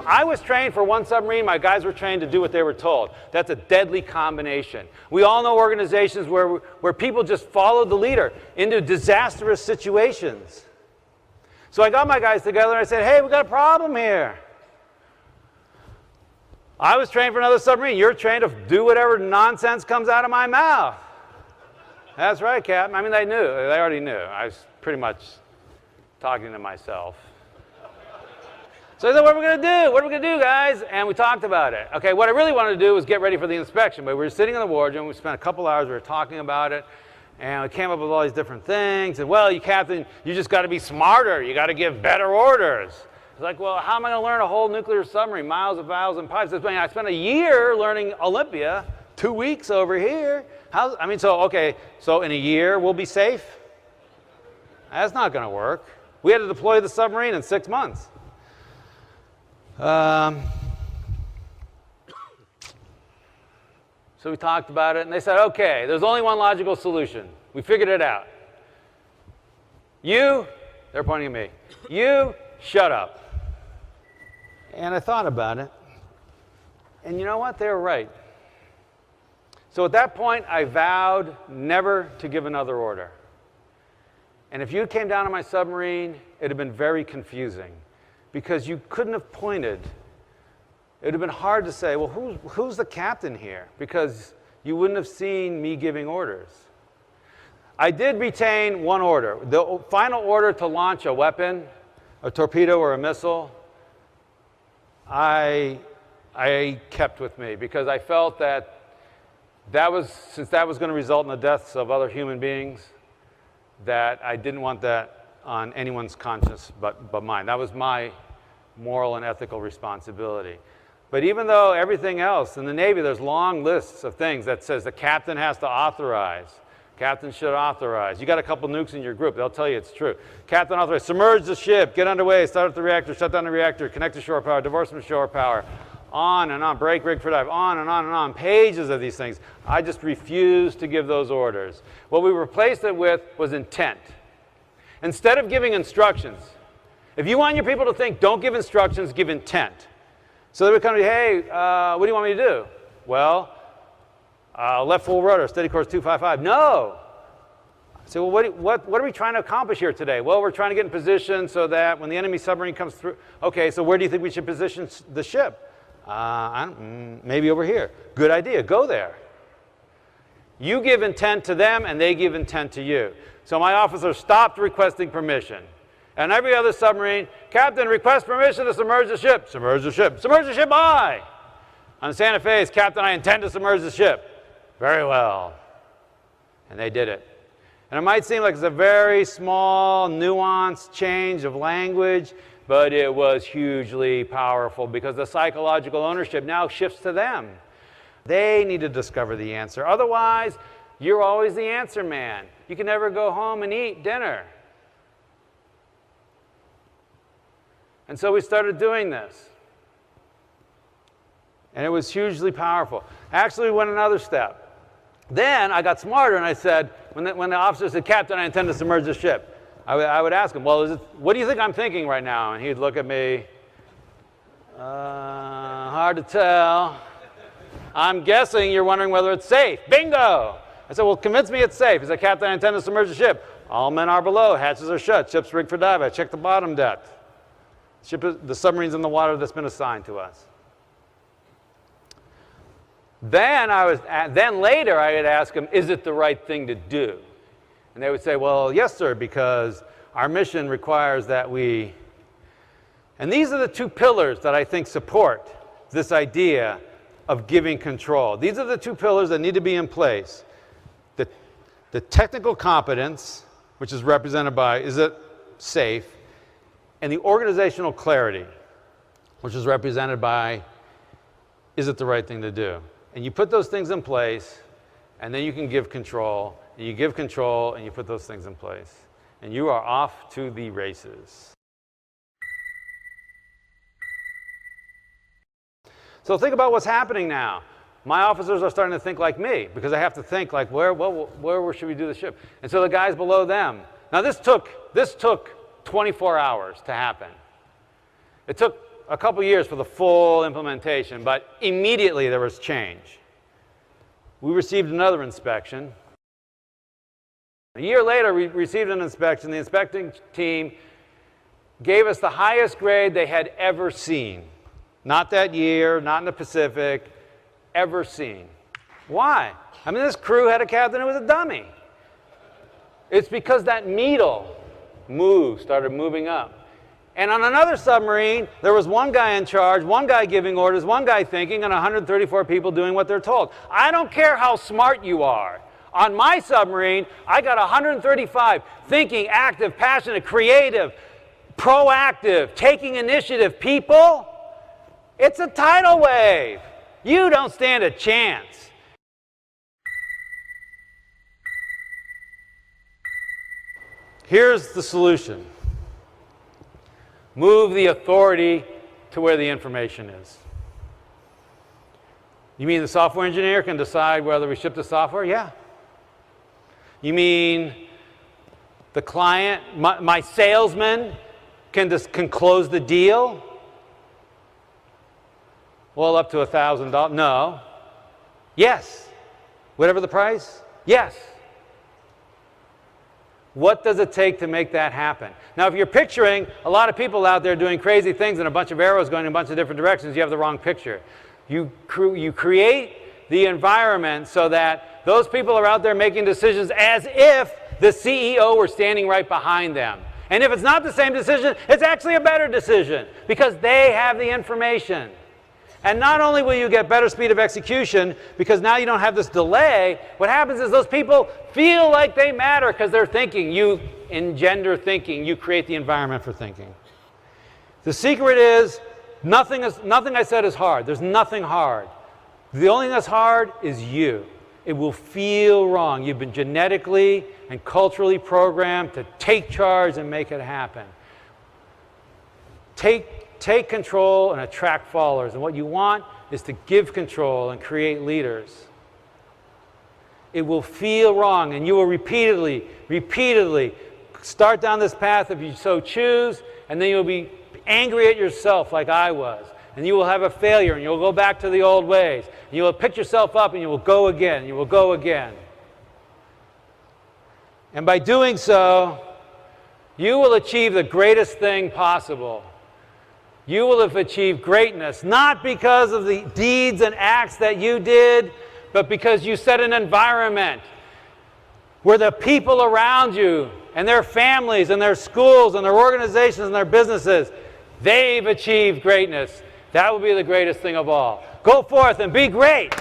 I was trained for one submarine, my guys were trained to do what they were told. That's a deadly combination. We all know organizations where people just followed the leader into disastrous situations. So I got my guys together and I said, hey, we got a problem here. I was trained for another submarine. You're trained to do whatever nonsense comes out of my mouth. That's right, Captain. I mean, they knew. They already knew. I was pretty much talking to myself. So I said, what are we going to do? What are we going to do, guys? And we talked about it. Okay, what I really wanted to do was get ready for the inspection. But we were sitting in the wardroom. We spent a couple hours. We were talking about it. And we came up with all these different things. And, well, you Captain, you just got to be smarter. You got to give better orders. It's like, well, how am I going to learn a whole nuclear submarine, miles of valves and pipes? I spent a year learning Olympia, 2 weeks over here. So in a year we'll be safe? That's not going to work. We had to deploy the submarine in 6 months. So we talked about it, and they said, okay, there's only one logical solution. We figured it out. You, they're pointing at me, you shut up. And I thought about it, and you know what? They were right. So at that point, I vowed never to give another order. And if you came down on my submarine, it would have been very confusing, because you couldn't have pointed. It would have been hard to say, well, who's the captain here? Because you wouldn't have seen me giving orders. I did retain one order. The final order to launch a weapon, a torpedo or a missile, I kept with me, because I felt that since that was going to result in the deaths of other human beings, that I didn't want that on anyone's conscience but mine. That was my moral and ethical responsibility. But even though everything else, in the Navy, there's long lists of things that says the captain has to authorize. Captain should authorize. You got a couple nukes in your group, they'll tell you it's true. Captain authorize, submerge the ship, get underway, start up the reactor, shut down the reactor, connect to shore power, divorce from shore power, on and on, break rig for dive, on and on and on, pages of these things. I just refused to give those orders. What we replaced it with was intent. Instead of giving instructions, if you want your people to think, don't give instructions, give intent. So they would come to me, hey, what do you want me to do? Well, left full rudder, steady course 255. No. I say, well, what are we trying to accomplish here today? Well, we're trying to get in position so that when the enemy submarine comes through, okay, so where do you think we should position the ship? Maybe over here. Good idea, go there. You give intent to them and they give intent to you. So my officer stopped requesting permission. And every other submarine, Captain, request permission to submerge the ship. Submerge the ship. Submerge the ship, aye. On Santa Fe, Captain, I intend to submerge the ship. Very well. And they did it. And it might seem like it's a very small, nuanced change of language, but it was hugely powerful, because the psychological ownership now shifts to them. They need to discover the answer. Otherwise, you're always the answer man. You can never go home and eat dinner. And so we started doing this. And it was hugely powerful. Actually, we went another step. Then I got smarter and I said, when the officer said, Captain, I intend to submerge the ship, I would ask him, well, what do you think I'm thinking right now? And he'd look at me, hard to tell. I'm guessing you're wondering whether it's safe. Bingo! I said, well, convince me it's safe. He said, Captain, I intend to submerge the ship. All men are below, hatches are shut, ship's rigged for dive. I checked the bottom depth. The submarine's in the water that's been assigned to us. Then later I would ask them, is it the right thing to do? And they would say, well, yes, sir, because our mission requires that we... And these are the two pillars that I think support this idea of giving control. These are the two pillars that need to be in place. The technical competence, which is represented by, is it safe? And the organizational clarity, which is represented by, is it the right thing to do? And you put those things in place, and then you can give control. And you give control, and you put those things in place. And you are off to the races. So think about what's happening now. My officers are starting to think like me, because I have to think like, where should we do the ship? And so the guys below them. Now this took 24 hours to happen. It took a couple years for the full implementation, but immediately there was change. We received another inspection. A year later, we received an inspection. The inspecting team gave us the highest grade they had ever seen. Not that year, not in the Pacific, ever seen. Why? I mean, this crew had a captain who was a dummy. It's because that needle started moving up. And on another submarine, there was one guy in charge, one guy giving orders, one guy thinking, and 134 people doing what they're told. I don't care how smart you are. On my submarine, I got 135 thinking, active, passionate, creative, proactive, taking initiative people. It's a tidal wave. You don't stand a chance. Here's the solution. Move the authority to where the information is. You mean the software engineer can decide whether we ship the software? Yeah. You mean the client, my salesman can close the deal? Well, up to $1,000. No. Yes. Whatever the price? Yes. What does it take to make that happen? Now, if you're picturing a lot of people out there doing crazy things and a bunch of arrows going in a bunch of different directions, you have the wrong picture. You create the environment so that those people are out there making decisions as if the CEO were standing right behind them. And if it's not the same decision, it's actually a better decision because they have the information. And not only will you get better speed of execution because now you don't have this delay, what happens is those people feel like they matter because they're thinking. You engender thinking. You create the environment for thinking. The secret is nothing I said is hard. There's nothing hard. The only thing that's hard is you. It will feel wrong. You've been genetically and culturally programmed to take charge and make it happen. Take control and attract followers. And what you want is to give control and create leaders. It will feel wrong, and you will repeatedly start down this path if you so choose, and then you'll be angry at yourself like I was. And you will have a failure, and you'll go back to the old ways. And you will pick yourself up, and you will go again, and you will go again. And by doing so, you will achieve the greatest thing possible. You will have achieved greatness, not because of the deeds and acts that you did, but because you set an environment where the people around you and their families and their schools and their organizations and their businesses, they've achieved greatness. That will be the greatest thing of all. Go forth and be great.